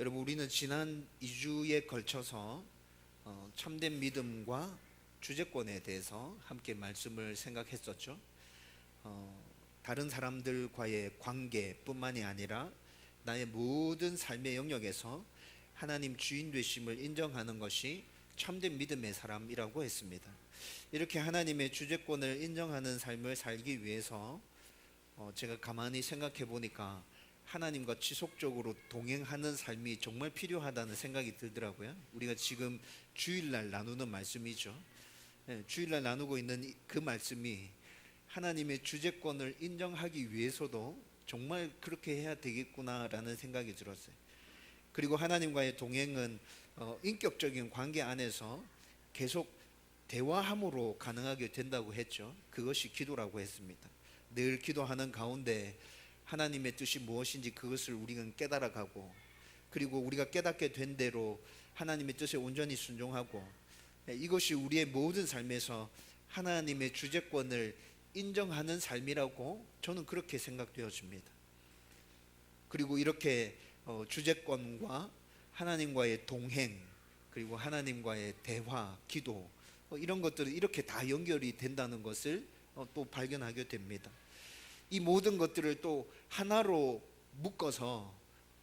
여러분, 우리는 지난 2주에 걸쳐서 참된 믿음과 주제권에 대해서 함께 말씀을 생각했었죠. 다른 사람들과의 관계뿐만이 아니라 나의 모든 삶의 영역에서 하나님 주인 되심을 인정하는 것이 참된 믿음의 사람이라고 했습니다. 이렇게 하나님의 주제권을 인정하는 삶을 살기 위해서 제가 가만히 생각해 보니까 하나님과 지속적으로 동행하는 삶이 정말 필요하다는 생각이 들더라고요. 우리가 지금 주일날 나누는 말씀이죠. 주일날 나누고 있는 그 말씀이 하나님의 주제권을 인정하기 위해서도 정말 그렇게 해야 되겠구나라는 생각이 들었어요. 그리고 하나님과의 동행은 인격적인 관계 안에서 계속 대화함으로 가능하게 된다고 했죠. 그것이 기도라고 했습니다. 늘 기도하는 가운데 하나님의 뜻이 무엇인지 그것을 우리는 깨달아가고, 그리고 우리가 깨닫게 된 대로 하나님의 뜻에 온전히 순종하고, 이것이 우리의 모든 삶에서 하나님의 주제권을 인정하는 삶이라고 저는 그렇게 생각되어집니다. 그리고 이렇게 주제권과 하나님과의 동행, 그리고 하나님과의 대화, 기도, 이런 것들은 이렇게 다 연결이 된다는 것을 또 발견하게 됩니다. 이 모든 것들을 또 하나로 묶어서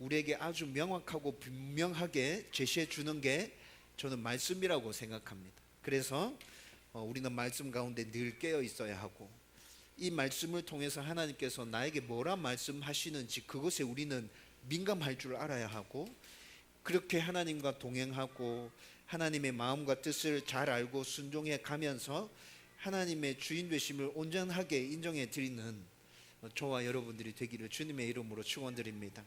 우리에게 아주 명확하고 분명하게 제시해 주는 게 저는 말씀이라고 생각합니다. 그래서 우리는 말씀 가운데 늘 깨어 있어야 하고, 이 말씀을 통해서 하나님께서 나에게 뭐라 말씀하시는지 그것에 우리는 민감할 줄 알아야 하고, 그렇게 하나님과 동행하고 하나님의 마음과 뜻을 잘 알고 순종해 가면서 하나님의 주인 되심을 온전하게 인정해 드리는 저와 여러분들이 되기를 주님의 이름으로 축원드립니다.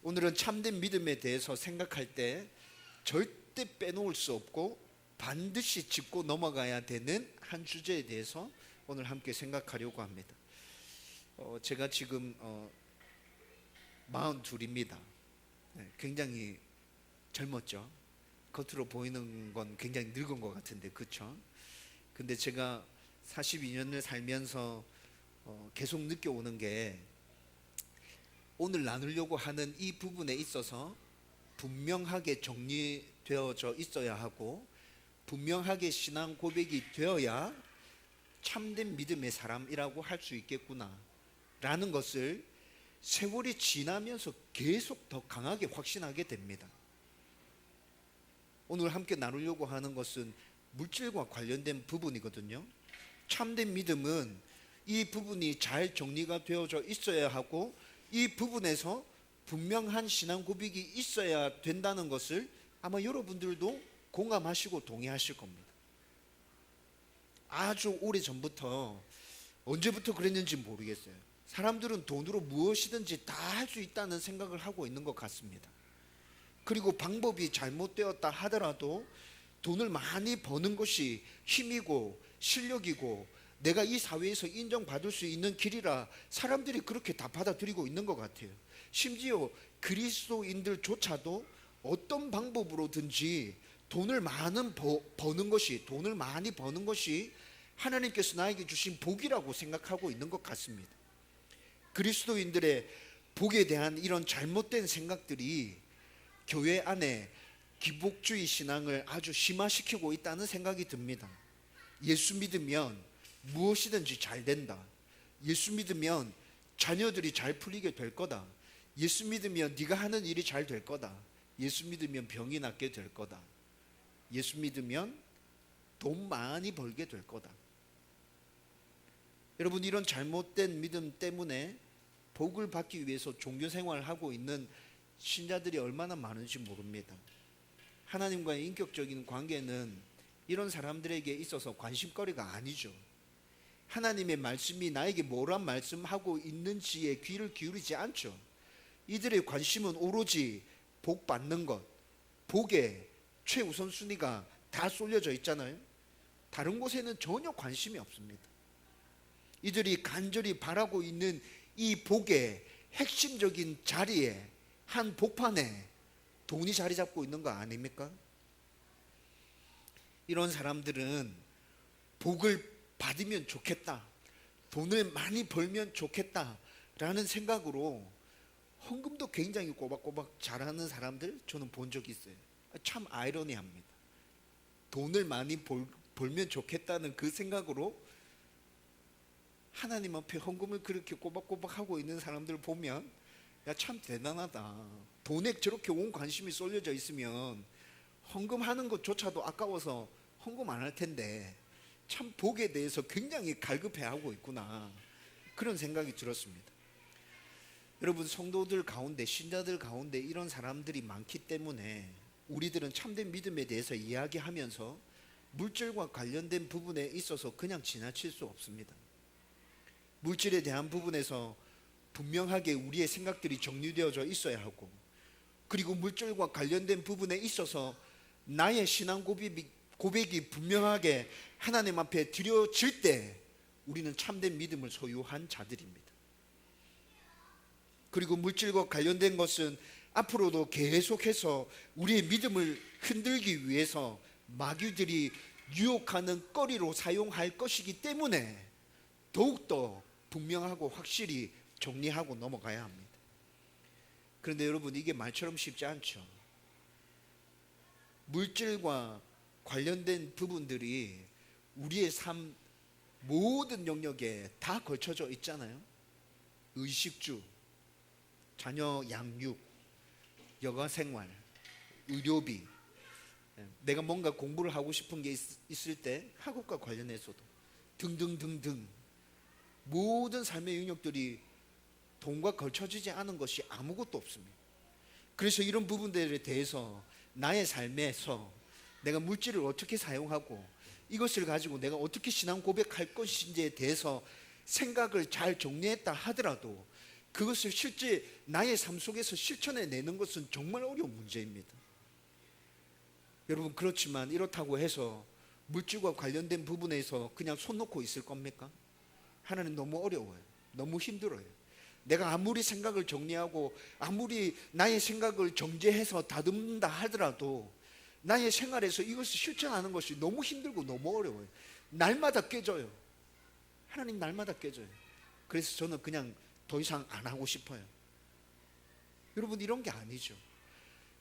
오늘은 참된 믿음에 대해서 생각할 때 절대 빼놓을 수 없고 반드시 짚고 넘어가야 되는 한 주제에 대해서 오늘 함께 생각하려고 합니다. 제가 지금 42입니다. 굉장히 젊었죠. 겉으로 보이는 건 굉장히 늙은 것 같은데, 그렇죠? 근데 제가 42년을 살면서 계속 느껴오는 게, 오늘 나누려고 하는 이 부분에 있어서 분명하게 정리되어져 있어야 하고, 분명하게 신앙 고백이 되어야 참된 믿음의 사람이라고 할 수 있겠구나 라는 것을 세월이 지나면서 계속 더 강하게 확신하게 됩니다. 오늘 함께 나누려고 하는 것은 물질과 관련된 부분이거든요. 참된 믿음은 이 부분이 잘 정리가 되어져 있어야 하고, 이 부분에서 분명한 신앙 고백이 있어야 된다는 것을 아마 여러분들도 공감하시고 동의하실 겁니다. 아주 오래 전부터, 언제부터 그랬는지 모르겠어요. 사람들은 돈으로 무엇이든지 다 할 수 있다는 생각을 하고 있는 것 같습니다. 그리고 방법이 잘못되었다 하더라도 돈을 많이 버는 것이 힘이고 실력이고 내가 이 사회에서 인정받을 수 있는 길이라 사람들이 그렇게 다 받아들이고 있는 것 같아요. 심지어 그리스도인들조차도 어떤 방법으로든지 돈을 많이 버는 것이 하나님께서 나에게 주신 복이라고 생각하고 있는 것 같습니다. 그리스도인들의 복에 대한 이런 잘못된 생각들이 교회 안에 기복주의 신앙을 아주 심화시키고 있다는 생각이 듭니다. 예수 믿으면 무엇이든지 잘 된다. 예수 믿으면 자녀들이 잘 풀리게 될 거다. 예수 믿으면 네가 하는 일이 잘 될 거다. 예수 믿으면 병이 낫게 될 거다. 예수 믿으면 돈 많이 벌게 될 거다. 여러분, 이런 잘못된 믿음 때문에 복을 받기 위해서 종교 생활을 하고 있는 신자들이 얼마나 많은지 모릅니다. 하나님과의 인격적인 관계는 이런 사람들에게 있어서 관심거리가 아니죠. 하나님의 말씀이 나에게 뭐란 말씀하고 있는지에 귀를 기울이지 않죠. 이들의 관심은 오로지 복 받는 것, 복에 최우선순위가 다 쏠려져 있잖아요. 다른 곳에는 전혀 관심이 없습니다. 이들이 간절히 바라고 있는 이 복의 핵심적인 자리에, 한 복판에 돈이 자리 잡고 있는 거 아닙니까? 이런 사람들은 복을 받으면 좋겠다, 돈을 많이 벌면 좋겠다 라는 생각으로 헌금도 굉장히 꼬박꼬박 잘하는 사람들 저는 본 적이 있어요. 참 아이러니합니다. 돈을 많이 벌면 좋겠다는 그 생각으로 하나님 앞에 헌금을 그렇게 꼬박꼬박 하고 있는 사람들 보면 야, 참 대단하다. 돈에 저렇게 온 관심이 쏠려져 있으면 헌금하는 것조차도 아까워서 헌금 안 할 텐데 참 복에 대해서 굉장히 갈급해하고 있구나, 그런 생각이 들었습니다. 여러분, 성도들 가운데, 신자들 가운데 이런 사람들이 많기 때문에 우리들은 참된 믿음에 대해서 이야기하면서 물질과 관련된 부분에 있어서 그냥 지나칠 수 없습니다. 물질에 대한 부분에서 분명하게 우리의 생각들이 정리되어져 있어야 하고, 그리고 물질과 관련된 부분에 있어서 나의 신앙 고백이 분명하게 하나님 앞에 드려질 때 우리는 참된 믿음을 소유한 자들입니다. 그리고 물질과 관련된 것은 앞으로도 계속해서 우리의 믿음을 흔들기 위해서 마귀들이 유혹하는 거리로 사용할 것이기 때문에 더욱더 분명하고 확실히 정리하고 넘어가야 합니다. 그런데 여러분, 이게 말처럼 쉽지 않죠. 물질과 관련된 부분들이 우리의 삶 모든 영역에 다 걸쳐져 있잖아요. 의식주, 자녀 양육, 여가생활, 의료비, 내가 뭔가 공부를 하고 싶은 게 있을 때 학업과 관련해서도 등등등등 모든 삶의 영역들이 돈과 걸쳐지지 않은 것이 아무것도 없습니다. 그래서 이런 부분들에 대해서 나의 삶에서 내가 물질을 어떻게 사용하고 이것을 가지고 내가 어떻게 신앙 고백할 것인지에 대해서 생각을 잘 정리했다 하더라도 그것을 실제 나의 삶 속에서 실천해내는 것은 정말 어려운 문제입니다. 여러분, 그렇지만 이렇다고 해서 물질과 관련된 부분에서 그냥 손 놓고 있을 겁니까? 하나님 너무 어려워요. 너무 힘들어요. 내가 아무리 생각을 정리하고 아무리 나의 생각을 정제해서 다듬는다 하더라도 나의 생활에서 이것을 실천하는 것이 너무 힘들고 너무 어려워요. 날마다 깨져요. 하나님 날마다 깨져요. 그래서 저는 그냥 더 이상 안 하고 싶어요. 여러분, 이런 게 아니죠.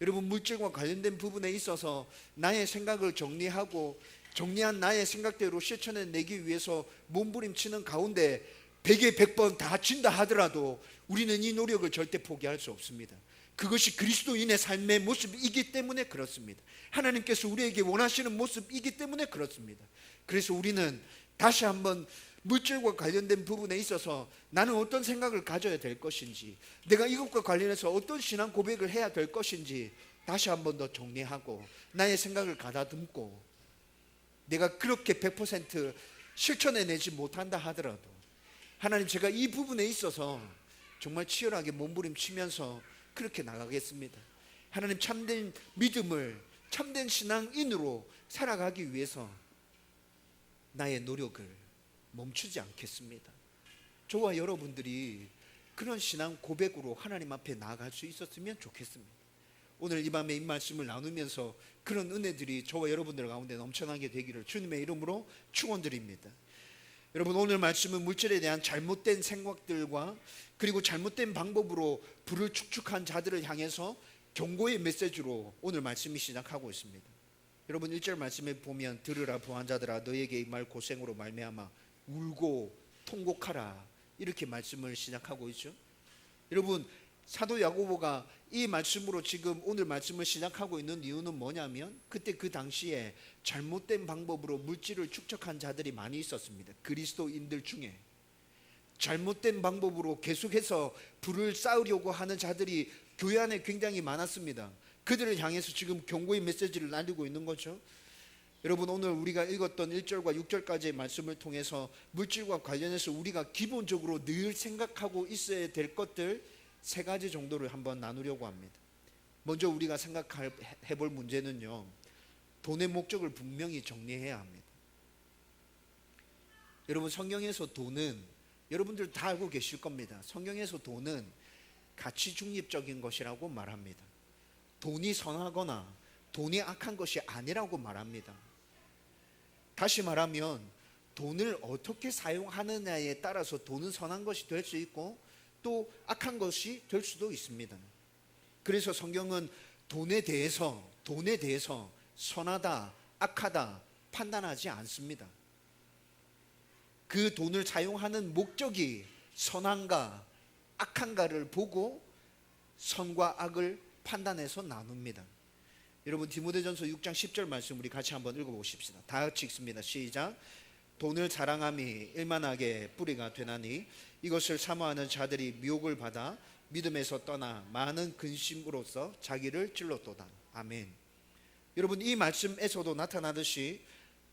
여러분, 물질과 관련된 부분에 있어서 나의 생각을 정리하고 정리한 나의 생각대로 실천해내기 위해서 몸부림치는 가운데 100에 100번 다 진다 하더라도 우리는 이 노력을 절대 포기할 수 없습니다. 그것이 그리스도인의 삶의 모습이기 때문에 그렇습니다. 하나님께서 우리에게 원하시는 모습이기 때문에 그렇습니다. 그래서 우리는 다시 한번 물질과 관련된 부분에 있어서 나는 어떤 생각을 가져야 될 것인지, 내가 이것과 관련해서 어떤 신앙 고백을 해야 될 것인지 다시 한번 더 정리하고 나의 생각을 가다듬고, 내가 그렇게 100% 실천해내지 못한다 하더라도 하나님, 제가 이 부분에 있어서 정말 치열하게 몸부림치면서 그렇게 나가겠습니다. 하나님, 참된 믿음을 참된 신앙인으로 살아가기 위해서 나의 노력을 멈추지 않겠습니다. 저와 여러분들이 그런 신앙 고백으로 하나님 앞에 나아갈 수 있었으면 좋겠습니다. 오늘 이 밤에 이 말씀을 나누면서 그런 은혜들이 저와 여러분들 가운데 넘쳐나게 되기를 주님의 이름으로 축원드립니다. 여러분, 오늘 말씀은 물질에 대한 잘못된 생각들과 그리고 잘못된 방법으로 부를 축축한 자들을 향해서 경고의 메시지로 오늘 말씀이 시작하고 있습니다. 여러분, 1절 말씀에 보면 들으라 부한 자들아, 너에게 이 말 고생으로 말미암아 울고 통곡하라, 이렇게 말씀을 시작하고 있죠. 여러분, 사도 야고보가 이 말씀으로 지금 오늘 말씀을 시작하고 있는 이유는 뭐냐면, 그때 그 당시에 잘못된 방법으로 물질을 축적한 자들이 많이 있었습니다. 그리스도인들 중에 잘못된 방법으로 계속해서 부를 쌓으려고 하는 자들이 교회 안에 굉장히 많았습니다. 그들을 향해서 지금 경고의 메시지를 날리고 있는 거죠. 여러분, 오늘 우리가 읽었던 1절과 6절까지의 말씀을 통해서 물질과 관련해서 우리가 기본적으로 늘 생각하고 있어야 될 것들 3가지 정도를 한번 나누려고 합니다. 먼저 우리가 생각해 볼 문제는요, 돈의 목적을 분명히 정리해야 합니다. 여러분, 성경에서 돈은, 여러분들 다 알고 계실 겁니다. 성경에서 돈은 가치 중립적인 것이라고 말합니다. 돈이 선하거나 돈이 악한 것이 아니라고 말합니다. 다시 말하면 돈을 어떻게 사용하느냐에 따라서 돈은 선한 것이 될 수 있고 또 악한 것이 될 수도 있습니다. 그래서 성경은 돈에 대해서 선하다, 악하다 판단하지 않습니다. 그 돈을 사용하는 목적이 선한가 악한가를 보고 선과 악을 판단해서 나눕니다. 여러분, 디모데전서 6장 10절 말씀 우리 같이 한번 읽어보십시다. 다 같이 읽습니다. 시작. 돈을 자랑함이 일만하게 뿌리가 되나니 이것을 사모하는 자들이 미혹을 받아 믿음에서 떠나 많은 근심으로써 자기를 찔렀도다. 아멘. 여러분, 이 말씀에서도 나타나듯이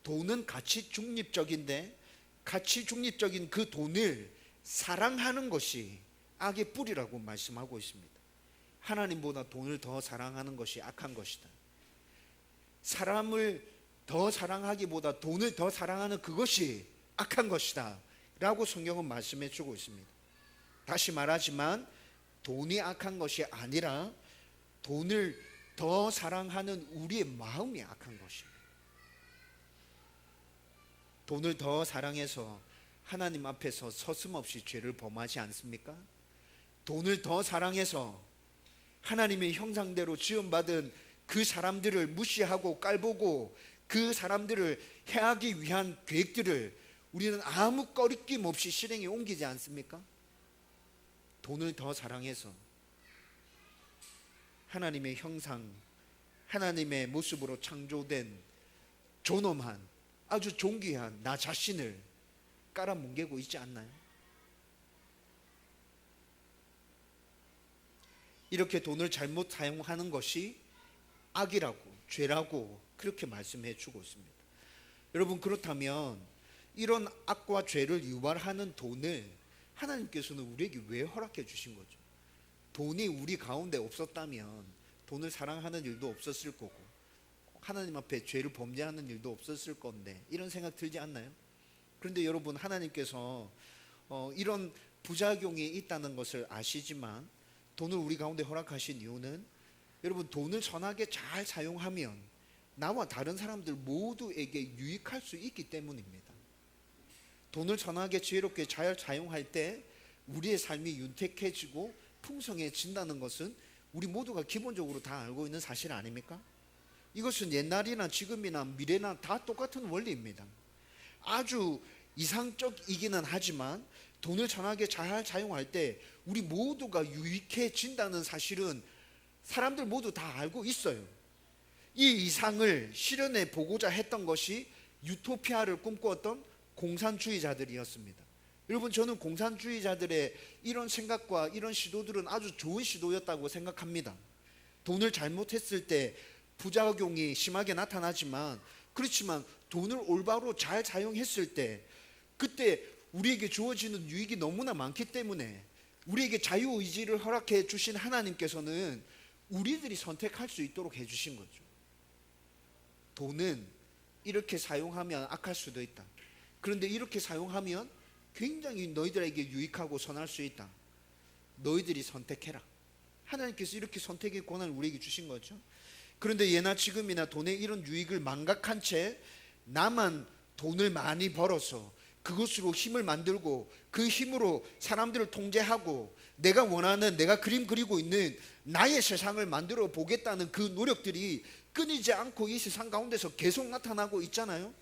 돈은 가치 중립적인데 가치 중립적인 그 돈을 사랑하는 것이 악의 뿌리라고 말씀하고 있습니다. 하나님보다 돈을 더 사랑하는 것이 악한 것이다. 사람을 더 사랑하기보다 돈을 더 사랑하는 그것이 악한 것이다 라고 성경은 말씀해 주고 있습니다. 다시 말하지만 돈이 악한 것이 아니라 돈을 더 사랑하는 우리의 마음이 악한 것입니다. 돈을 더 사랑해서 하나님 앞에서 서슴없이 죄를 범하지 않습니까? 돈을 더 사랑해서 하나님의 형상대로 지음받은 그 사람들을 무시하고 깔보고 그 사람들을 해하기 위한 계획들을 우리는 아무 꺼리낌 없이 실행에 옮기지 않습니까? 돈을 더 사랑해서 하나님의 형상, 하나님의 모습으로 창조된 존엄한 아주 존귀한 나 자신을 깔아뭉개고 있지 않나요? 이렇게 돈을 잘못 사용하는 것이 악이라고, 죄라고 그렇게 말씀해 주고 있습니다. 여러분, 그렇다면 이런 악과 죄를 유발하는 돈을 하나님께서는 우리에게 왜 허락해 주신 거죠? 돈이 우리 가운데 없었다면 돈을 사랑하는 일도 없었을 거고 하나님 앞에 죄를 범죄하는 일도 없었을 건데 이런 생각 들지 않나요? 그런데 여러분, 하나님께서 이런 부작용이 있다는 것을 아시지만 돈을 우리 가운데 허락하신 이유는 여러분, 돈을 선하게 잘 사용하면 나와 다른 사람들 모두에게 유익할 수 있기 때문입니다. 돈을 선하게 지혜롭게 잘 사용할 때 우리의 삶이 윤택해지고 풍성해진다는 것은 우리 모두가 기본적으로 다 알고 있는 사실 아닙니까? 이것은 옛날이나 지금이나 미래나 다 똑같은 원리입니다. 아주 이상적이기는 하지만 돈을 선하게 잘 사용할 때 우리 모두가 유익해진다는 사실은 사람들 모두 다 알고 있어요. 이 이상을 실현해 보고자 했던 것이 유토피아를 꿈꾸었던 공산주의자들이었습니다. 여러분, 저는 공산주의자들의 이런 생각과 이런 시도들은 아주 좋은 시도였다고 생각합니다. 돈을 잘못했을 때 부작용이 심하게 나타나지만 그렇지만 돈을 올바로 잘 사용했을 때 그때 우리에게 주어지는 유익이 너무나 많기 때문에 우리에게 자유의지를 허락해 주신 하나님께서는 우리들이 선택할 수 있도록 해주신 거죠. 돈은 이렇게 사용하면 악할 수도 있다. 그런데 이렇게 사용하면 굉장히 너희들에게 유익하고 선할 수 있다. 너희들이 선택해라. 하나님께서 이렇게 선택의 권한을 우리에게 주신 거죠. 그런데 예나 지금이나 돈의 이런 유익을 망각한 채 나만 돈을 많이 벌어서 그것으로 힘을 만들고 그 힘으로 사람들을 통제하고 내가 원하는, 내가 그림 그리고 있는 나의 세상을 만들어 보겠다는 그 노력들이 끊이지 않고 이 세상 가운데서 계속 나타나고 있잖아요.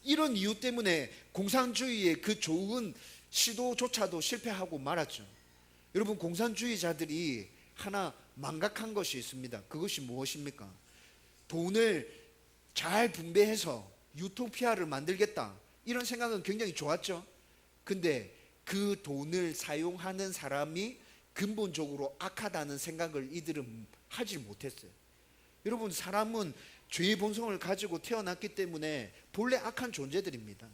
이런 이유 때문에 공산주의의 그 좋은 시도조차도 실패하고 말았죠. 여러분, 공산주의자들이 하나 망각한 것이 있습니다. 그것이 무엇입니까? 돈을 잘 분배해서 유토피아를 만들겠다, 이런 생각은 굉장히 좋았죠. 근데 그 돈을 사용하는 사람이 근본적으로 악하다는 생각을 이들은 하지 못했어요. 여러분, 사람은 죄의 본성을 가지고 태어났기 때문에 본래 악한 존재들입니다.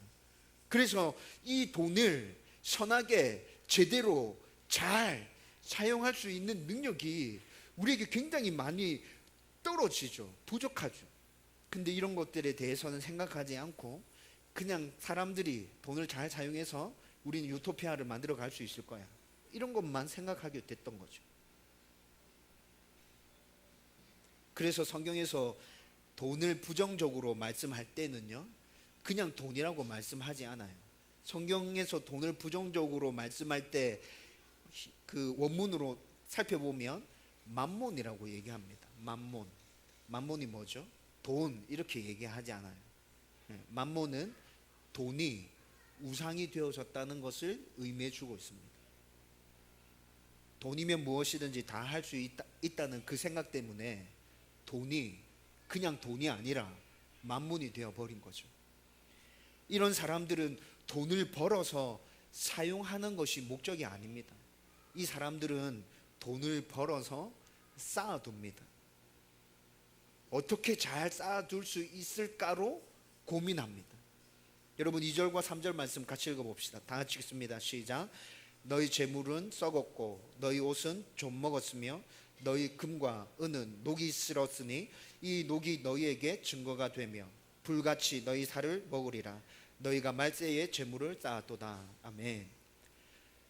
그래서 이 돈을 선하게 제대로 잘 사용할 수 있는 능력이 우리에게 굉장히 많이 떨어지죠. 부족하죠. 근데 이런 것들에 대해서는 생각하지 않고 그냥 사람들이 돈을 잘 사용해서 우리는 유토피아를 만들어 갈 수 있을 거야, 이런 것만 생각하게 됐던 거죠. 그래서 성경에서 돈을 부정적으로 말씀할 때는요, 그냥 돈이라고 말씀하지 않아요. 성경에서 돈을 부정적으로 말씀할 때 그 원문으로 살펴보면 만몬이라고 얘기합니다. 만몬이 뭐죠? 돈, 이렇게 얘기하지 않아요. 만몬은 돈이 우상이 되어졌다는 것을 의미해 주고 있습니다. 돈이면 무엇이든지 다 할 수 있다는 그 생각 때문에 돈이 그냥 돈이 아니라 만몬이 되어버린 거죠. 이런 사람들은 돈을 벌어서 사용하는 것이 목적이 아닙니다. 이 사람들은 돈을 벌어서 쌓아둡니다. 어떻게 잘 쌓아둘 수 있을까로 고민합니다. 여러분 2절과 3절 말씀 같이 읽어봅시다. 다 같이 읽습니다. 시작. 너희 재물은 썩었고 너희 옷은 좀 먹었으며 너희 금과 은은 녹이 슬었으니 이 녹이 너희에게 증거가 되며 불같이 너희 살을 먹으리라. 너희가 말세에 재물을 쌓았도다. 아멘.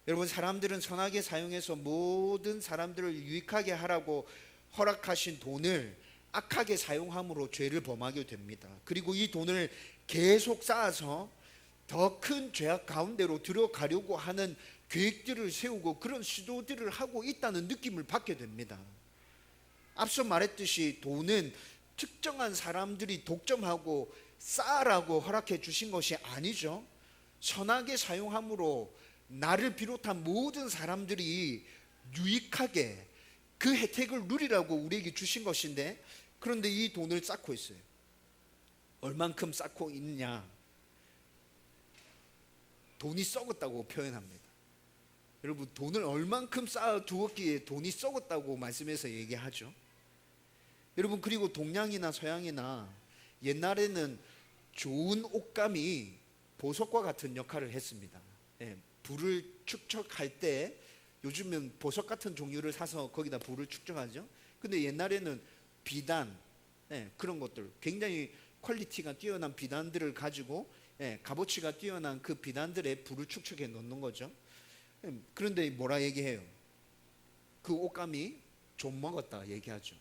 여러분 사람들은 선하게 사용해서 모든 사람들을 유익하게 하라고 허락하신 돈을 악하게 사용함으로 죄를 범하게 됩니다. 그리고 이 돈을 계속 쌓아서 더 큰 죄악 가운데로 들어가려고 하는 계획들을 세우고 그런 시도들을 하고 있다는 느낌을 받게 됩니다. 앞서 말했듯이 돈은 특정한 사람들이 독점하고 쌓으라고 허락해 주신 것이 아니죠. 선하게 사용함으로 나를 비롯한 모든 사람들이 유익하게 그 혜택을 누리라고 우리에게 주신 것인데, 그런데 이 돈을 쌓고 있어요. 얼만큼 쌓고 있느냐? 돈이 썩었다고 표현합니다. 여러분 돈을 얼만큼 쌓아 두었기에 돈이 썩었다고 말씀해서 얘기하죠. 여러분 그리고 동양이나 서양이나 옛날에는 좋은 옷감이 보석과 같은 역할을 했습니다. 불을 축적할 때 요즘은 보석 같은 종류를 사서 거기다 불을 축적하죠. 근데 옛날에는 비단, 그런 것들 굉장히 퀄리티가 뛰어난 비단들을 가지고 값어치가 뛰어난 그 비단들에 불을 축적해 놓는 거죠. 그런데 뭐라 얘기해요? 그 옷감이 좀 먹었다 얘기하죠.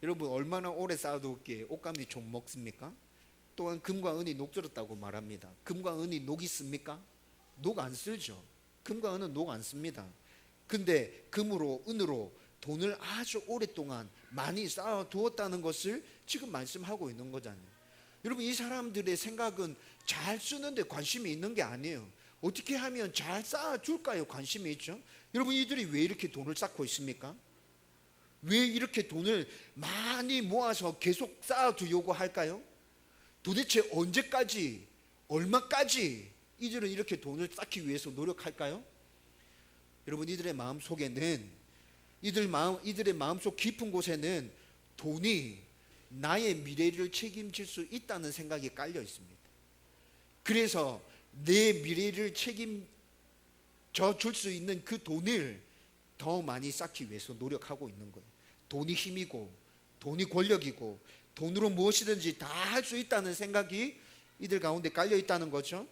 여러분 얼마나 오래 쌓아두었기에 옷감이 좀 먹습니까? 또한 금과 은이 녹슬었다고 말합니다. 금과 은이 녹이 씁니까? 녹 안 쓸죠. 금과 은은 녹 안 씁니다. 근데 금으로 은으로 돈을 아주 오랫동안 많이 쌓아두었다는 것을 지금 말씀하고 있는 거잖아요. 여러분 이 사람들의 생각은 잘 쓰는데 관심이 있는 게 아니에요. 어떻게 하면 잘 쌓아줄까요? 관심이 있죠. 여러분 이들이 왜 이렇게 돈을 쌓고 있습니까? 왜 이렇게 돈을 많이 모아서 계속 쌓아두려고 할까요? 도대체 언제까지, 얼마까지 이들은 이렇게 돈을 쌓기 위해서 노력할까요? 여러분 이들의 마음속에는, 이들의 마음속 깊은 곳에는 돈이 나의 미래를 책임질 수 있다는 생각이 깔려 있습니다. 그래서 내 미래를 책임져 줄 수 있는 그 돈을 더 많이 쌓기 위해서 노력하고 있는 거예요. 돈이 힘이고 돈이 권력이고 돈으로 무엇이든지 다 할 수 있다는 생각이 이들 가운데 깔려 있다는 거죠.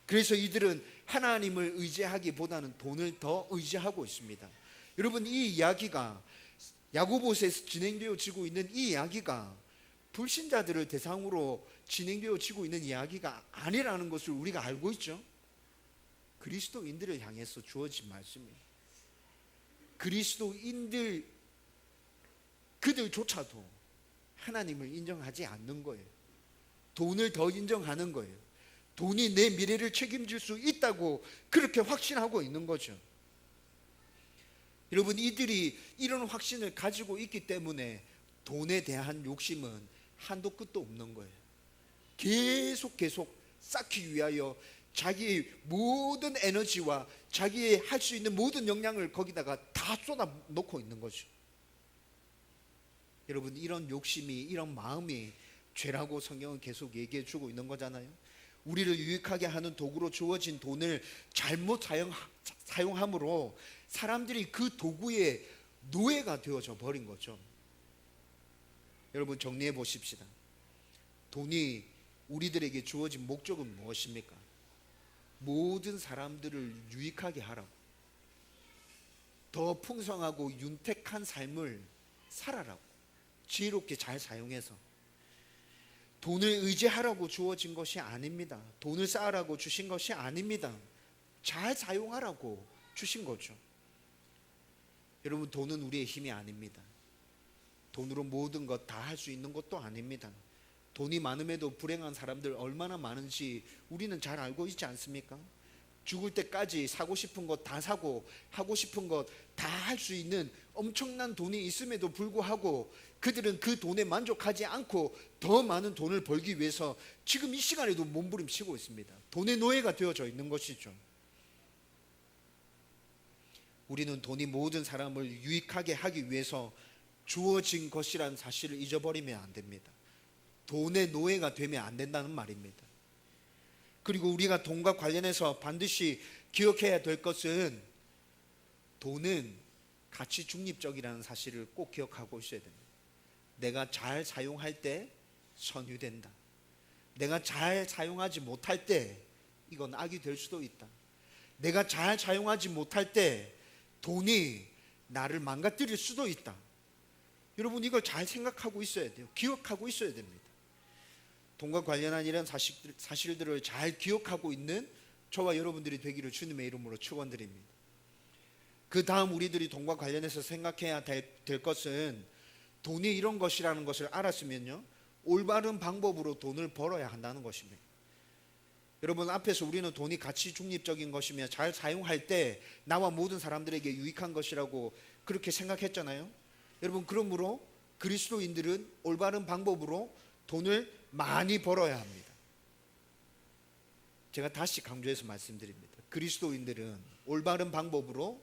그래서 이들은 하나님을 의지하기보다는 돈을 더 의지하고 있습니다. 여러분 이 이야기가 야고보서에서 진행되어지고 있는 이 이야기가 불신자들을 대상으로 진행되어지고 있는 이야기가 아니라는 것을 우리가 알고 있죠. 그리스도인들을 향해서 주어진 말씀이에요. 그리스도인들 그들조차도 하나님을 인정하지 않는 거예요. 돈을 더 인정하는 거예요. 돈이 내 미래를 책임질 수 있다고 그렇게 확신하고 있는 거죠. 여러분 이들이 이런 확신을 가지고 있기 때문에 돈에 대한 욕심은 한도 끝도 없는 거예요. 계속 쌓기 위하여 자기의 모든 에너지와 자기의 할 수 있는 모든 역량을 거기다가 다 쏟아 놓고 있는 거죠. 여러분 이런 욕심이, 이런 마음이 죄라고 성경은 계속 얘기해 주고 있는 거잖아요. 우리를 유익하게 하는 도구로 주어진 돈을 잘못 사용함으로 사람들이 그 도구의 노예가 되어져 버린 거죠. 여러분 정리해 보십시다. 돈이 우리들에게 주어진 목적은 무엇입니까? 모든 사람들을 유익하게 하라고, 더 풍성하고 윤택한 삶을 살아라고, 지혜롭게 잘 사용해서. 돈을 의지하라고 주어진 것이 아닙니다. 돈을 쌓으라고 주신 것이 아닙니다. 잘 사용하라고 주신 거죠. 여러분, 돈은 우리의 힘이 아닙니다. 돈으로 모든 것 다 할 수 있는 것도 아닙니다. 돈이 많음에도 불행한 사람들 얼마나 많은지 우리는 잘 알고 있지 않습니까? 죽을 때까지 사고 싶은 것 다 사고 하고 싶은 것 다 할 수 있는 엄청난 돈이 있음에도 불구하고 그들은 그 돈에 만족하지 않고 더 많은 돈을 벌기 위해서 지금 이 시간에도 몸부림치고 있습니다. 돈의 노예가 되어져 있는 것이죠. 우리는 돈이 모든 사람을 유익하게 하기 위해서 주어진 것이라는 사실을 잊어버리면 안 됩니다. 돈의 노예가 되면 안 된다는 말입니다. 그리고 우리가 돈과 관련해서 반드시 기억해야 될 것은 돈은 가치 중립적이라는 사실을 꼭 기억하고 있어야 됩니다. 내가 잘 사용할 때 선유된다. 내가 잘 사용하지 못할 때 이건 악이 될 수도 있다. 내가 잘 사용하지 못할 때 돈이 나를 망가뜨릴 수도 있다. 여러분, 이걸 잘 생각하고 있어야 돼요. 기억하고 있어야 됩니다. 돈과 관련한 이런 사실들을 잘 기억하고 있는 저와 여러분들이 되기를 주님의 이름으로 축원드립니다. 그 다음 우리들이 돈과 관련해서 생각해야 될 것은 돈이 이런 것이라는 것을 알았으면요, 올바른 방법으로 돈을 벌어야 한다는 것입니다. 여러분, 앞에서 우리는 돈이 가치 중립적인 것이며 잘 사용할 때 나와 모든 사람들에게 유익한 것이라고 그렇게 생각했잖아요. 여러분, 그러므로 그리스도인들은 올바른 방법으로 돈을 많이 벌어야 합니다. 제가 다시 강조해서 말씀드립니다. 그리스도인들은 올바른 방법으로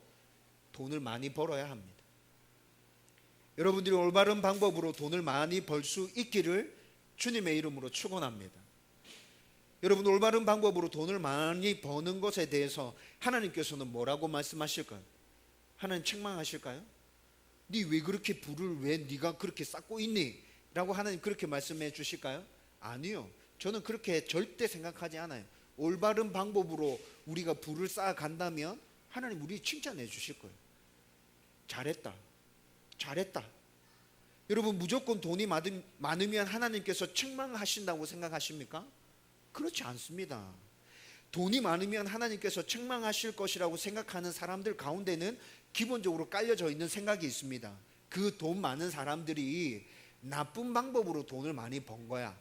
돈을 많이 벌어야 합니다. 여러분들이 올바른 방법으로 돈을 많이 벌 수 있기를 주님의 이름으로 축원합니다. 여러분, 올바른 방법으로 돈을 많이 버는 것에 대해서 하나님께서는 뭐라고 말씀하실까요? 하나님 책망하실까요? 네 왜 그렇게 부를 왜 네가 그렇게 쌓고 있니? 라고 하나님 그렇게 말씀해 주실까요? 아니요. 저는 그렇게 절대 생각하지 않아요. 올바른 방법으로 우리가 부를 쌓아간다면 하나님 우리 칭찬해 주실 거예요. 잘했다. 잘했다. 여러분, 무조건 돈이 많으면 하나님께서 책망하신다고 생각하십니까? 그렇지 않습니다. 돈이 많으면 하나님께서 책망하실 것이라고 생각하는 사람들 가운데는 기본적으로 깔려져 있는 생각이 있습니다. 그 돈 많은 사람들이 나쁜 방법으로 돈을 많이 번 거야.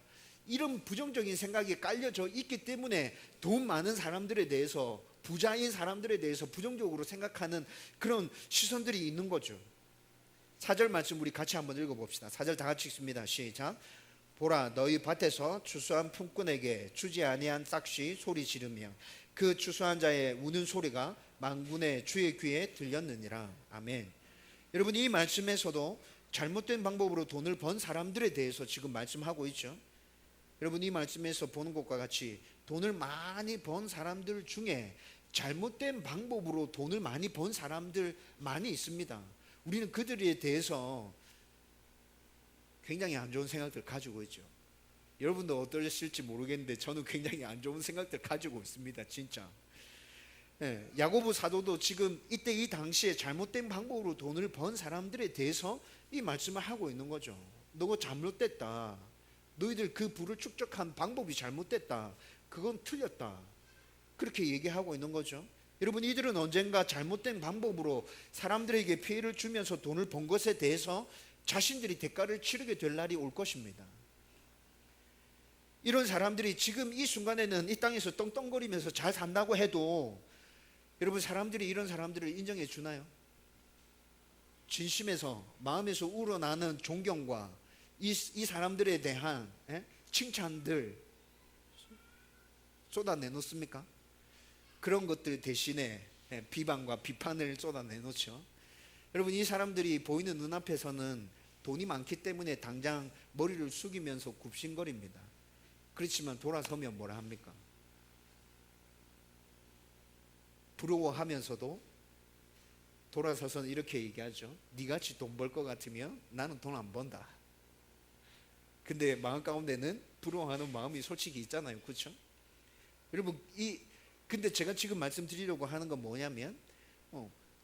이런 부정적인 생각이 깔려져 있기 때문에 돈 많은 사람들에 대해서, 부자인 사람들에 대해서 부정적으로 생각하는 그런 시선들이 있는 거죠. 4절 말씀 우리 같이 한번 읽어봅시다. 4절 다 같이 읽습니다. 시작. 보라, 너희 밭에서 추수한 품꾼에게 주지 아니한 싹시 소리 지르며 그 추수한 자의 우는 소리가 만군의 주의 귀에 들렸느니라. 아멘. 여러분, 이 말씀에서도 잘못된 방법으로 돈을 번 사람들에 대해서 지금 말씀하고 있죠. 여러분, 이 말씀에서 보는 것과 같이 돈을 많이 번 사람들 중에 잘못된 방법으로 돈을 많이 번 사람들 많이 있습니다. 우리는 그들에 대해서 굉장히 안 좋은 생각들 가지고 있죠. 여러분도 어떠실지 모르겠는데 저는 굉장히 안 좋은 생각들 가지고 있습니다. 진짜. 네, 야고보 사도도 지금 이때 이 당시에 잘못된 방법으로 돈을 번 사람들에 대해서 이 말씀을 하고 있는 거죠. 너가 잘못됐다. 너희들 그 부를 축적한 방법이 잘못됐다. 그건 틀렸다. 그렇게 얘기하고 있는 거죠. 여러분, 이들은 언젠가 잘못된 방법으로 사람들에게 피해를 주면서 돈을 번 것에 대해서 자신들이 대가를 치르게 될 날이 올 것입니다. 이런 사람들이 지금 이 순간에는 이 땅에서 떵떵거리면서 잘 산다고 해도 여러분, 사람들이 이런 사람들을 인정해 주나요? 진심에서, 마음에서 우러나는 존경과 이 사람들에 대한 칭찬들 쏟아내놓습니까? 그런 것들 대신에 비방과 비판을 쏟아내놓죠. 여러분, 이 사람들이 보이는 눈앞에서는 돈이 많기 때문에 당장 머리를 숙이면서 굽신거립니다. 그렇지만 돌아서면 뭐라 합니까? 부러워하면서도 돌아서서는 이렇게 얘기하죠. 니같이 돈 벌 것 같으면 나는 돈 안 번다. 근데 마음 가운데는 부러워하는 마음이 솔직히 있잖아요. 그렇죠? 여러분, 근데 제가 지금 말씀드리려고 하는 건 뭐냐면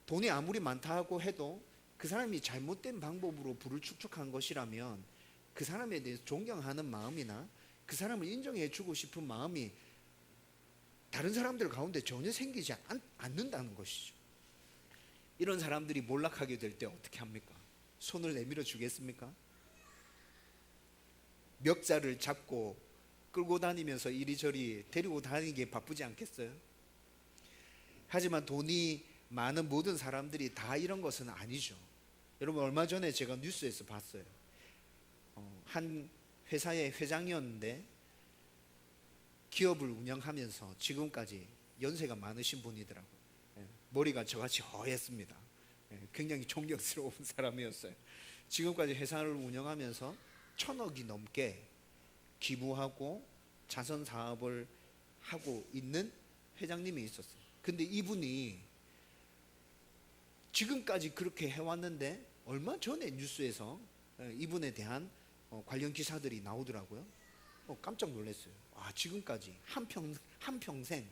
돈이 아무리 많다고 해도 그 사람이 잘못된 방법으로 부를 축적한 것이라면 그 사람에 대해서 존경하는 마음이나 그 사람을 인정해 주고 싶은 마음이 다른 사람들 가운데 전혀 생기지 않는다는 것이죠. 이런 사람들이 몰락하게 될 때 어떻게 합니까? 손을 내밀어 주겠습니까? 멱살을 잡고 끌고 다니면서 이리저리 데리고 다니기에 바쁘지 않겠어요? 하지만 돈이 많은 모든 사람들이 다 이런 것은 아니죠. 여러분, 얼마 전에 제가 뉴스에서 봤어요. 한 회사의 회장이었는데 기업을 운영하면서 지금까지 연세가 많으신 분이더라고요. 머리가 저같이 허했습니다. 굉장히 존경스러운 사람이었어요. 지금까지 회사를 운영하면서 1,000억이 넘게 기부하고 자선 사업을 하고 있는 회장님이 있었어요. 근데 이분이 지금까지 그렇게 해왔는데 얼마 전에 뉴스에서 이분에 대한 관련 기사들이 나오더라고요. 깜짝 놀랐어요. 지금까지 한평생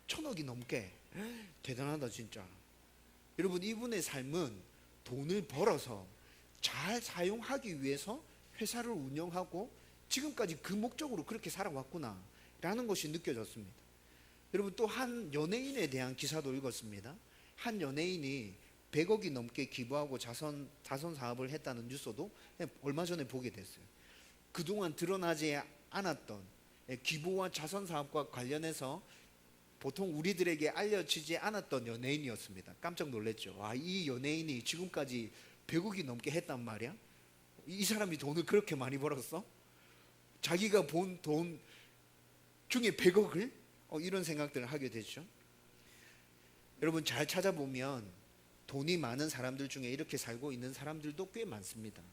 1,000억이 넘게. 대단하다 진짜. 여러분, 이분의 삶은 돈을 벌어서 잘 사용하기 위해서 회사를 운영하고 지금까지 그 목적으로 그렇게 살아왔구나 라는 것이 느껴졌습니다. 여러분, 또 한 연예인에 대한 기사도 읽었습니다. 한 연예인이 100억이 넘게 기부하고 자선 사업을 했다는 뉴스도 얼마 전에 보게 됐어요. 그동안 드러나지 않았던 기부와 자선 사업과 관련해서 보통 우리들에게 알려지지 않았던 연예인이었습니다. 깜짝 놀랐죠. 이 연예인이 지금까지 100억이 넘게 했단 말이야? 이 사람이 돈을 그렇게 많이 벌었어? 자기가 본 돈 중에 100억을? 이런 생각들을 하게 되죠. 여러분, 잘 찾아보면 돈이 많은 사람들 중에 이렇게 살고 있는 사람들도 꽤 많습니다.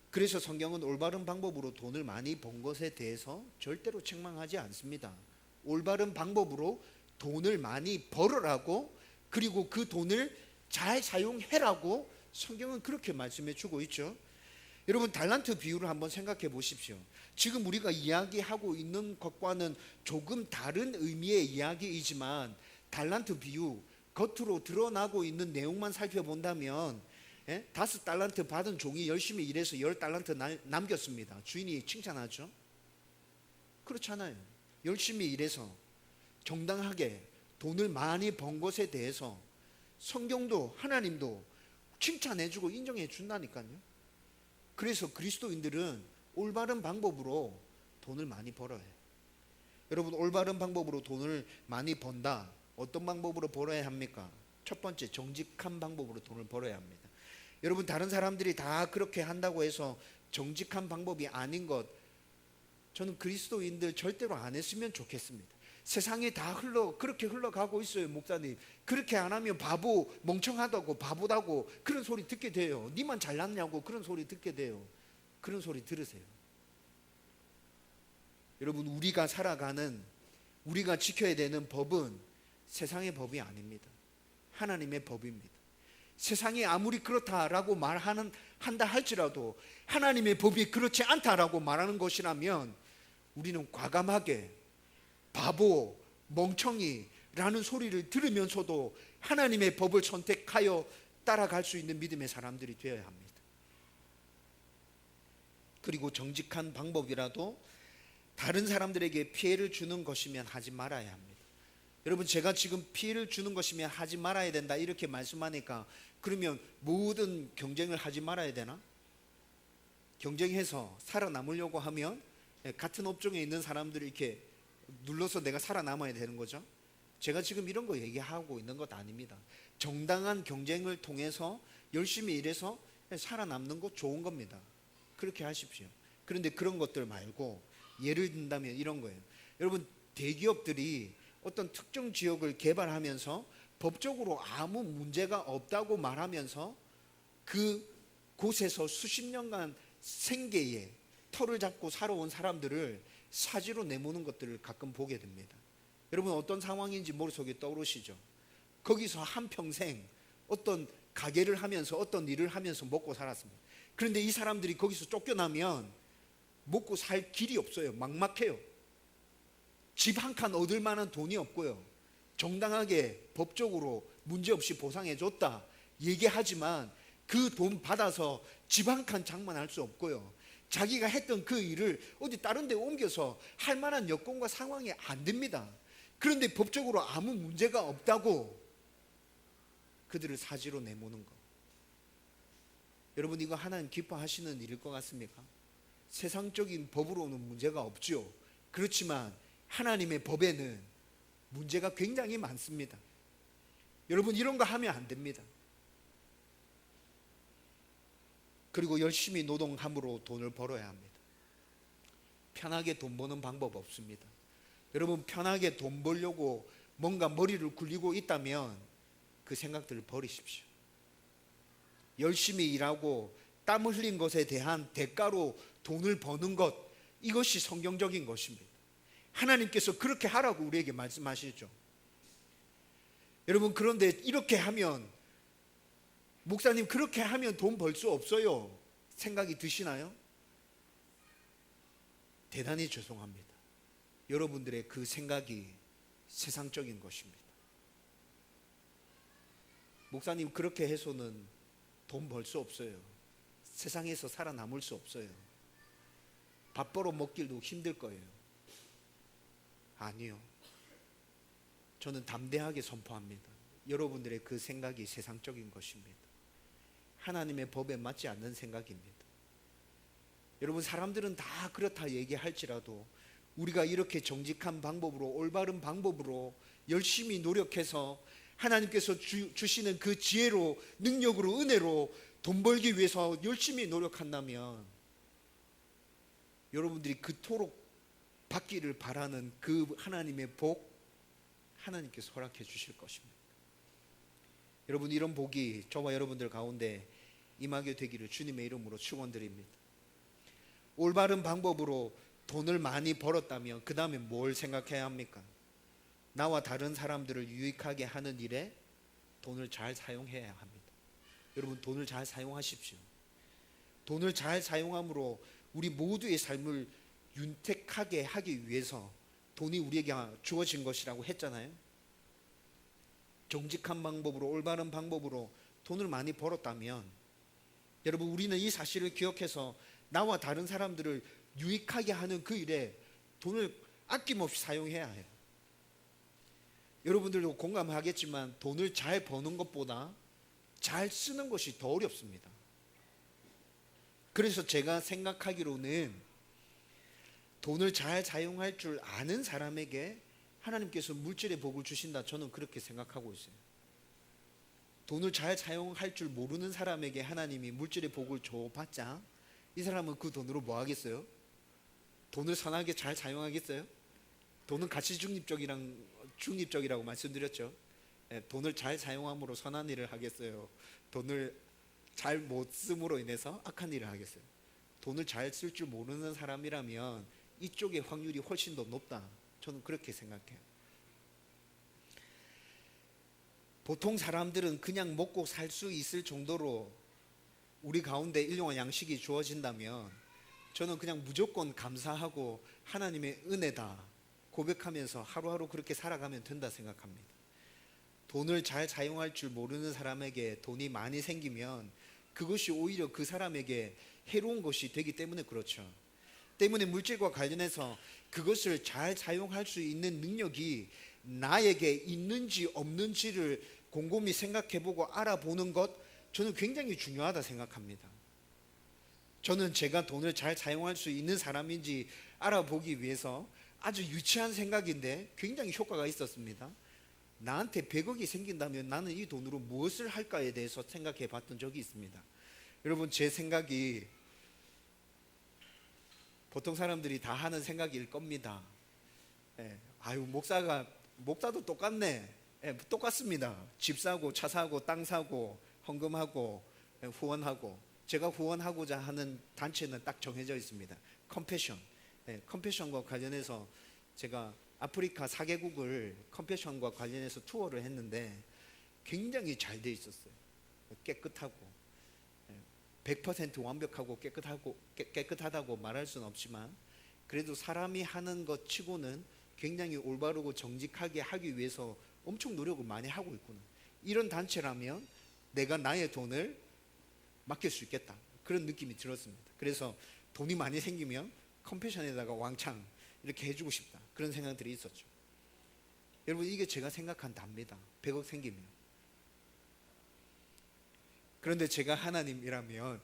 그래서 성경은 올바른 방법으로 돈을 많이 번 것에 대해서 절대로 책망하지 않습니다. 올바른 방법으로 돈을 많이 벌으라고, 그리고 그 돈을 잘 사용해라고 성경은 그렇게 말씀해 주고 있죠. 여러분, 달란트 비유를 한번 생각해 보십시오. 지금 우리가 이야기하고 있는 것과는 조금 다른 의미의 이야기이지만 달란트 비유, 겉으로 드러나고 있는 내용만 살펴본다면 5달란트 받은 종이 열심히 일해서 10달란트 남겼습니다. 주인이 칭찬하죠? 그렇잖아요. 열심히 일해서 정당하게 돈을 많이 번 것에 대해서 성경도 하나님도 칭찬해주고 인정해 준다니까요. 그래서 그리스도인들은 올바른 방법으로 돈을 많이 벌어야 해요. 여러분, 올바른 방법으로 돈을 많이 번다. 어떤 방법으로 벌어야 합니까? 첫 번째, 정직한 방법으로 돈을 벌어야 합니다. 여러분, 다른 사람들이 다 그렇게 한다고 해서 정직한 방법이 아닌 것, 저는 그리스도인들 절대로 안 했으면 좋겠습니다. 세상이 다 그렇게 흘러가고 있어요. 목사님, 그렇게 안 하면 바보, 멍청하다고, 바보다고 그런 소리 듣게 돼요. 니만 잘났냐고 그런 소리 듣게 돼요. 그런 소리 들으세요. 여러분, 우리가 지켜야 되는 법은 세상의 법이 아닙니다. 하나님의 법입니다. 세상이 아무리 그렇다라고 한다 할지라도 하나님의 법이 그렇지 않다라고 말하는 것이라면 우리는 과감하게 바보, 멍청이라는 소리를 들으면서도 하나님의 법을 선택하여 따라갈 수 있는 믿음의 사람들이 되어야 합니다. 그리고 정직한 방법이라도 다른 사람들에게 피해를 주는 것이면 하지 말아야 합니다. 여러분, 제가 지금 피해를 주는 것이면 하지 말아야 된다 이렇게 말씀하니까, 그러면 모든 경쟁을 하지 말아야 되나? 경쟁해서 살아남으려고 하면 같은 업종에 있는 사람들이 이렇게 눌러서 내가 살아남아야 되는 거죠. 제가 지금 이런 거 얘기하고 있는 것 아닙니다. 정당한 경쟁을 통해서 열심히 일해서 살아남는 것 좋은 겁니다. 그렇게 하십시오. 그런데 그런 것들 말고 예를 든다면 이런 거예요. 여러분, 대기업들이 어떤 특정 지역을 개발하면서 법적으로 아무 문제가 없다고 말하면서 그 곳에서 수십 년간 생계에 털을 잡고 살아온 사람들을 사지로 내모는 것들을 가끔 보게 됩니다. 여러분, 어떤 상황인지 머릿속에 떠오르시죠? 거기서 한평생 어떤 가게를 하면서 어떤 일을 하면서 먹고 살았습니다. 그런데 이 사람들이 거기서 쫓겨나면 먹고 살 길이 없어요. 막막해요. 집 한 칸 얻을 만한 돈이 없고요. 정당하게 법적으로 문제없이 보상해줬다 얘기하지만 그 돈 받아서 집 한 칸 장만할 수 없고요. 자기가 했던 그 일을 어디 다른 데 옮겨서 할 만한 여건과 상황이 안 됩니다. 그런데 법적으로 아무 문제가 없다고 그들을 사지로 내모는 것. 여러분, 이거 하나님 기뻐하시는 일일 것 같습니까? 세상적인 법으로는 문제가 없죠. 그렇지만 하나님의 법에는 문제가 굉장히 많습니다. 여러분, 이런 거 하면 안 됩니다. 그리고 열심히 노동함으로 돈을 벌어야 합니다. 편하게 돈 버는 방법 없습니다. 여러분, 편하게 돈 벌려고 뭔가 머리를 굴리고 있다면 그 생각들을 버리십시오. 열심히 일하고 땀 흘린 것에 대한 대가로 돈을 버는 것, 이것이 성경적인 것입니다. 하나님께서 그렇게 하라고 우리에게 말씀하시죠. 여러분, 그런데 이렇게 하면, 목사님 그렇게 하면 돈 벌 수 없어요, 생각이 드시나요? 대단히 죄송합니다. 여러분들의 그 생각이 세상적인 것입니다. 목사님 그렇게 해서는 돈 벌 수 없어요, 세상에서 살아남을 수 없어요, 밥 벌어 먹기도 힘들 거예요. 아니요, 저는 담대하게 선포합니다. 여러분들의 그 생각이 세상적인 것입니다. 하나님의 법에 맞지 않는 생각입니다. 여러분, 사람들은 다 그렇다 얘기할지라도 우리가 이렇게 정직한 방법으로, 올바른 방법으로 열심히 노력해서 하나님께서 주시는 그 지혜로, 능력으로, 은혜로 돈 벌기 위해서 열심히 노력한다면 여러분들이 그토록 받기를 바라는 그 하나님의 복, 하나님께서 허락해 주실 것입니다. 여러분, 이런 복이 저와 여러분들 가운데 임하게 되기를 주님의 이름으로 축원드립니다. 올바른 방법으로 돈을 많이 벌었다면 그 다음에 뭘 생각해야 합니까? 나와 다른 사람들을 유익하게 하는 일에 돈을 잘 사용해야 합니다. 여러분, 돈을 잘 사용하십시오. 돈을 잘 사용함으로 우리 모두의 삶을 윤택하게 하기 위해서 돈이 우리에게 주어진 것이라고 했잖아요. 정직한 방법으로, 올바른 방법으로 돈을 많이 벌었다면 여러분, 우리는 이 사실을 기억해서 나와 다른 사람들을 유익하게 하는 그 일에 돈을 아낌없이 사용해야 해요. 여러분들도 공감하겠지만 돈을 잘 버는 것보다 잘 쓰는 것이 더 어렵습니다. 그래서 제가 생각하기로는 돈을 잘 사용할 줄 아는 사람에게 하나님께서 물질의 복을 주신다, 저는 그렇게 생각하고 있어요. 돈을 잘 사용할 줄 모르는 사람에게 하나님이 물질의 복을 줘봤자 이 사람은 그 돈으로 뭐 하겠어요? 돈을 선하게 잘 사용하겠어요? 돈은 가치 중립적이라고 말씀드렸죠. 돈을 잘 사용함으로 선한 일을 하겠어요? 돈을 잘 못 쓰므로 인해서 악한 일을 하겠어요? 돈을 잘 쓸 줄 모르는 사람이라면 이쪽의 확률이 훨씬 더 높다, 저는 그렇게 생각해요. 보통 사람들은 그냥 먹고 살 수 있을 정도로 우리 가운데 일용할 양식이 주어진다면 저는 그냥 무조건 감사하고 하나님의 은혜다 고백하면서 하루하루 그렇게 살아가면 된다 생각합니다. 돈을 잘 사용할 줄 모르는 사람에게 돈이 많이 생기면 그것이 오히려 그 사람에게 해로운 것이 되기 때문에 그렇죠. 때문에 물질과 관련해서 그것을 잘 사용할 수 있는 능력이 나에게 있는지 없는지를 곰곰이 생각해보고 알아보는 것, 저는 굉장히 중요하다 생각합니다. 저는 제가 돈을 잘 사용할 수 있는 사람인지 알아보기 위해서 아주 유치한 생각인데 굉장히 효과가 있었습니다. 나한테 100억이 생긴다면 나는 이 돈으로 무엇을 할까에 대해서 생각해 봤던 적이 있습니다. 여러분, 제 생각이 보통 사람들이 다 하는 생각일 겁니다. 목사도 똑같네. 똑같습니다. 집 사고 차 사고 땅 사고 헌금하고 후원하고, 제가 후원하고자 하는 단체는 딱 정해져 있습니다. 컴패션. 컴패션과 관련해서 제가 아프리카 4개국을 컴패션과 관련해서 투어를 했는데 굉장히 잘 돼 있었어요. 깨끗하고 100% 완벽하고 깨끗하다고 말할 수는 없지만 그래도 사람이 하는 것 치고는 굉장히 올바르고 정직하게 하기 위해서 엄청 노력을 많이 하고 있구나. 이런 단체라면 내가 나의 돈을 맡길 수 있겠다, 그런 느낌이 들었습니다. 그래서 돈이 많이 생기면 컴패션에다가 왕창 이렇게 해주고 싶다, 그런 생각들이 있었죠. 여러분, 이게 제가 생각한 답니다. 100억 생기면 그런데 제가 하나님이라면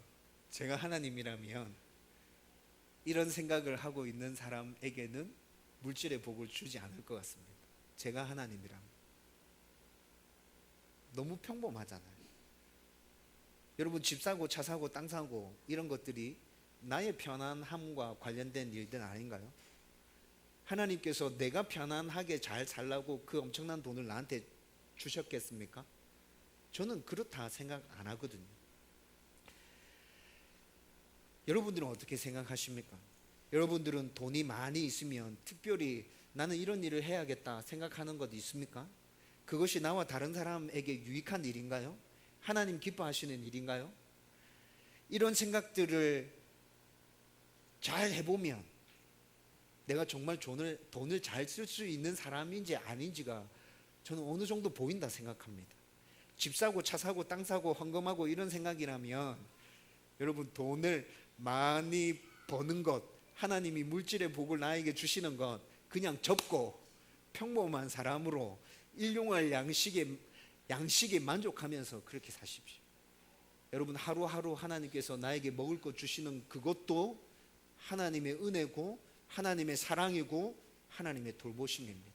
이런 생각을 하고 있는 사람에게는 물질의 복을 주지 않을 것 같습니다. 제가 하나님이라면. 너무 평범하잖아요. 여러분, 집 사고 차 사고 땅 사고 이런 것들이 나의 편안함과 관련된 일들 아닌가요? 하나님께서 내가 편안하게 잘 살라고 그 엄청난 돈을 나한테 주셨겠습니까? 저는 그렇다 생각 안 하거든요. 여러분들은 어떻게 생각하십니까? 여러분들은 돈이 많이 있으면 특별히 나는 이런 일을 해야겠다 생각하는 것 있습니까? 그것이 나와 다른 사람에게 유익한 일인가요? 하나님 기뻐하시는 일인가요? 이런 생각들을 잘 해보면 내가 정말 돈을 잘 쓸 수 있는 사람인지 아닌지가 저는 어느 정도 보인다 생각합니다. 집 사고 차 사고 땅 사고 헌금하고 이런 생각이라면 여러분, 돈을 많이 버는 것, 하나님이 물질의 복을 나에게 주시는 것 그냥 접고 평범한 사람으로 일용할 양식에 만족하면서 그렇게 사십시오. 여러분, 하루하루 하나님께서 나에게 먹을 것 주시는 그것도 하나님의 은혜고 하나님의 사랑이고 하나님의 돌보심입니다.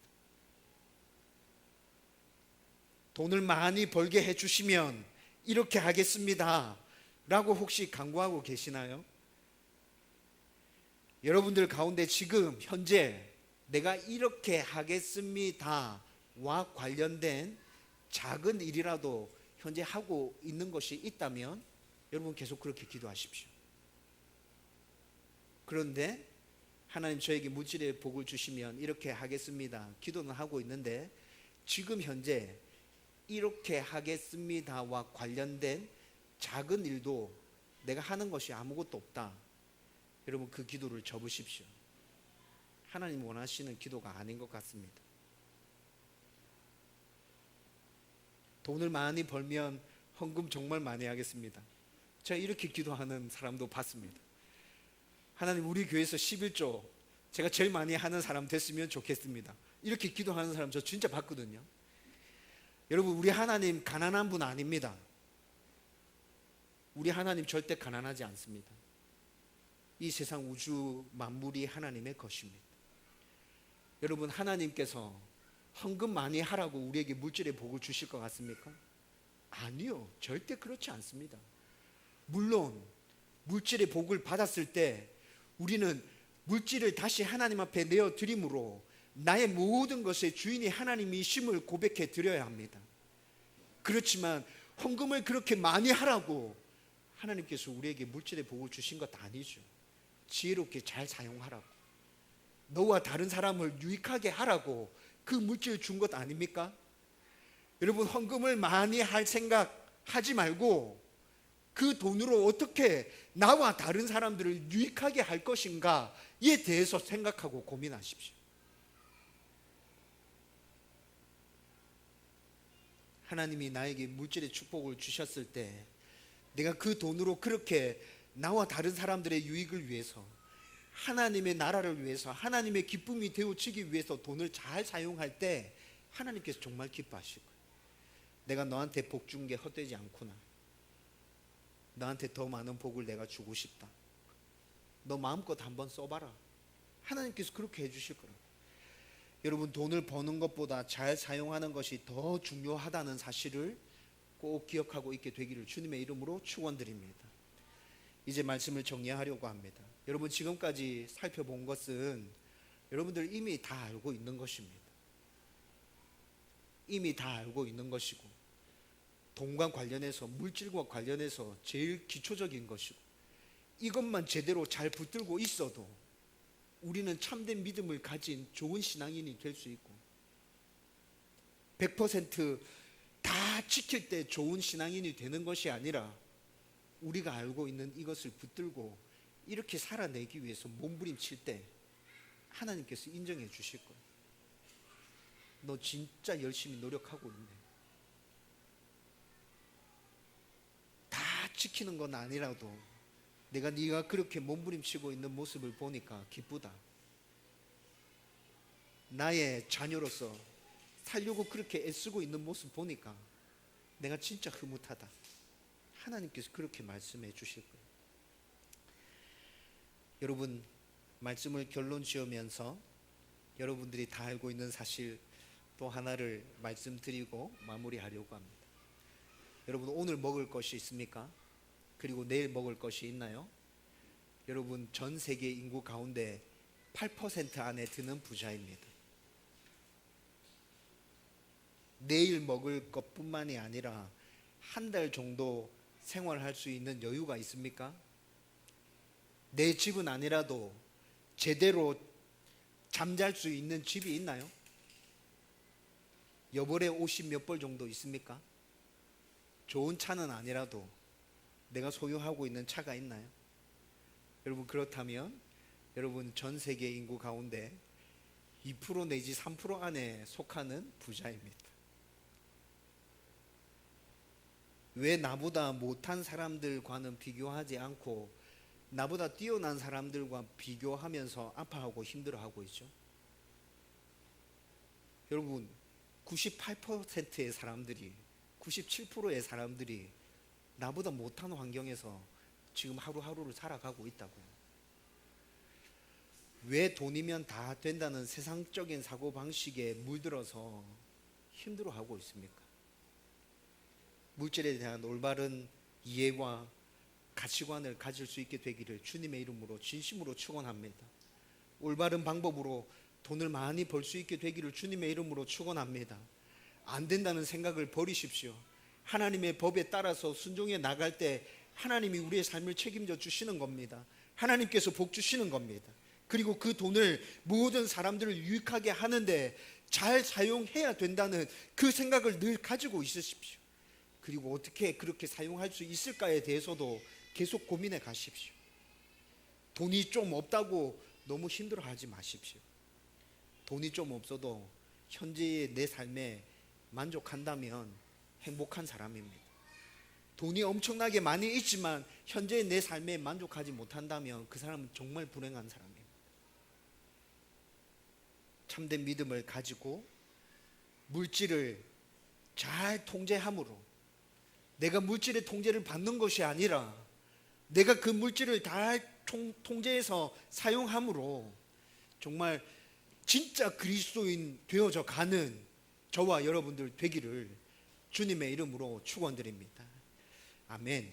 돈을 많이 벌게 해주시면 이렇게 하겠습니다 라고 혹시 강구하고 계시나요? 여러분들 가운데 지금 현재 내가 이렇게 하겠습니다와 관련된 작은 일이라도 현재 하고 있는 것이 있다면 여러분 계속 그렇게 기도하십시오. 그런데 하나님 저에게 물질의 복을 주시면 이렇게 하겠습니다. 기도는 하고 있는데 지금 현재 이렇게 하겠습니다와 관련된 작은 일도 내가 하는 것이 아무것도 없다. 여러분, 그 기도를 접으십시오. 하나님 원하시는 기도가 아닌 것 같습니다. 돈을 많이 벌면 헌금 정말 많이 하겠습니다. 제가 이렇게 기도하는 사람도 봤습니다. 하나님, 우리 교회에서 11조 제가 제일 많이 하는 사람 됐으면 좋겠습니다. 이렇게 기도하는 사람 저 진짜 봤거든요. 여러분, 우리 하나님 가난한 분 아닙니다. 우리 하나님 절대 가난하지 않습니다. 이 세상 우주 만물이 하나님의 것입니다. 여러분, 하나님께서 헌금 많이 하라고 우리에게 물질의 복을 주실 것 같습니까? 아니요, 절대 그렇지 않습니다. 물론 물질의 복을 받았을 때 우리는 물질을 다시 하나님 앞에 내어드림으로 나의 모든 것의 주인이 하나님이심을 고백해 드려야 합니다. 그렇지만 헌금을 그렇게 많이 하라고 하나님께서 우리에게 물질의 복을 주신 것 아니죠. 지혜롭게 잘 사용하라고, 너와 다른 사람을 유익하게 하라고 그 물질 준 것 아닙니까? 여러분, 헌금을 많이 할 생각 하지 말고 그 돈으로 어떻게 나와 다른 사람들을 유익하게 할 것인가에 대해서 생각하고 고민하십시오. 하나님이 나에게 물질의 축복을 주셨을 때 내가 그 돈으로 그렇게 나와 다른 사람들의 유익을 위해서, 하나님의 나라를 위해서, 하나님의 기쁨이 되어지기 위해서 돈을 잘 사용할 때 하나님께서 정말 기뻐하실 거예요. 내가 너한테 복 준 게 헛되지 않구나. 너한테 더 많은 복을 내가 주고 싶다. 너 마음껏 한번 써봐라. 하나님께서 그렇게 해주실 거라고. 여러분, 돈을 버는 것보다 잘 사용하는 것이 더 중요하다는 사실을 꼭 기억하고 있게 되기를 주님의 이름으로 축원드립니다. 이제 말씀을 정리하려고 합니다. 여러분, 지금까지 살펴본 것은 여러분들 이미 다 알고 있는 것입니다. 이미 다 알고 있는 것이고, 돈과 관련해서, 물질과 관련해서 제일 기초적인 것이고, 이것만 제대로 잘 붙들고 있어도 우리는 참된 믿음을 가진 좋은 신앙인이 될 수 있고, 100%다 지킬 때 좋은 신앙인이 되는 것이 아니라 우리가 알고 있는 이것을 붙들고 이렇게 살아내기 위해서 몸부림칠 때 하나님께서 인정해 주실 거예요. 너 진짜 열심히 노력하고 있네. 다 지키는 건 아니라도 네가 그렇게 몸부림치고 있는 모습을 보니까 기쁘다. 나의 자녀로서 살려고 그렇게 애쓰고 있는 모습 보니까 내가 진짜 흐뭇하다. 하나님께서 그렇게 말씀해 주실 거예요. 여러분, 말씀을 결론 지으면서 여러분들이 다 알고 있는 사실 또 하나를 말씀드리고 마무리하려고 합니다. 여러분, 오늘 먹을 것이 있습니까? 그리고 내일 먹을 것이 있나요? 여러분, 전 세계 인구 가운데 8% 안에 드는 부자입니다. 내일 먹을 것뿐만이 아니라 한 달 정도 생활할 수 있는 여유가 있습니까? 내 집은 아니라도 제대로 잠잘 수 있는 집이 있나요? 여벌에 옷이 몇 벌 정도 있습니까? 좋은 차는 아니라도 내가 소유하고 있는 차가 있나요? 여러분, 그렇다면 여러분 전 세계 인구 가운데 2% 내지 3% 안에 속하는 부자입니다. 왜 나보다 못한 사람들과는 비교하지 않고 나보다 뛰어난 사람들과 비교하면서 아파하고 힘들어하고 있죠? 여러분, 98%의 사람들이, 97%의 사람들이 나보다 못한 환경에서 지금 하루하루를 살아가고 있다고요. 왜 돈이면 다 된다는 세상적인 사고방식에 물들어서 힘들어하고 있습니까? 물질에 대한 올바른 이해와 가치관을 가질 수 있게 되기를 주님의 이름으로 진심으로 축원합니다. 올바른 방법으로 돈을 많이 벌 수 있게 되기를 주님의 이름으로 축원합니다. 안 된다는 생각을 버리십시오. 하나님의 법에 따라서 순종해 나갈 때 하나님이 우리의 삶을 책임져 주시는 겁니다. 하나님께서 복 주시는 겁니다. 그리고 그 돈을 모든 사람들을 유익하게 하는데 잘 사용해야 된다는 그 생각을 늘 가지고 있으십시오. 그리고 어떻게 그렇게 사용할 수 있을까에 대해서도 계속 고민해 가십시오. 돈이 좀 없다고 너무 힘들어하지 마십시오. 돈이 좀 없어도 현재의 내 삶에 만족한다면 행복한 사람입니다. 돈이 엄청나게 많이 있지만 현재의 내 삶에 만족하지 못한다면 그 사람은 정말 불행한 사람입니다. 참된 믿음을 가지고 물질을 잘 통제함으로, 내가 물질의 통제를 받는 것이 아니라 내가 그 물질을 잘 통제해서 사용함으로 정말 진짜 그리스도인 되어져 가는 저와 여러분들 되기를 주님의 이름으로 축원드립니다. 아멘.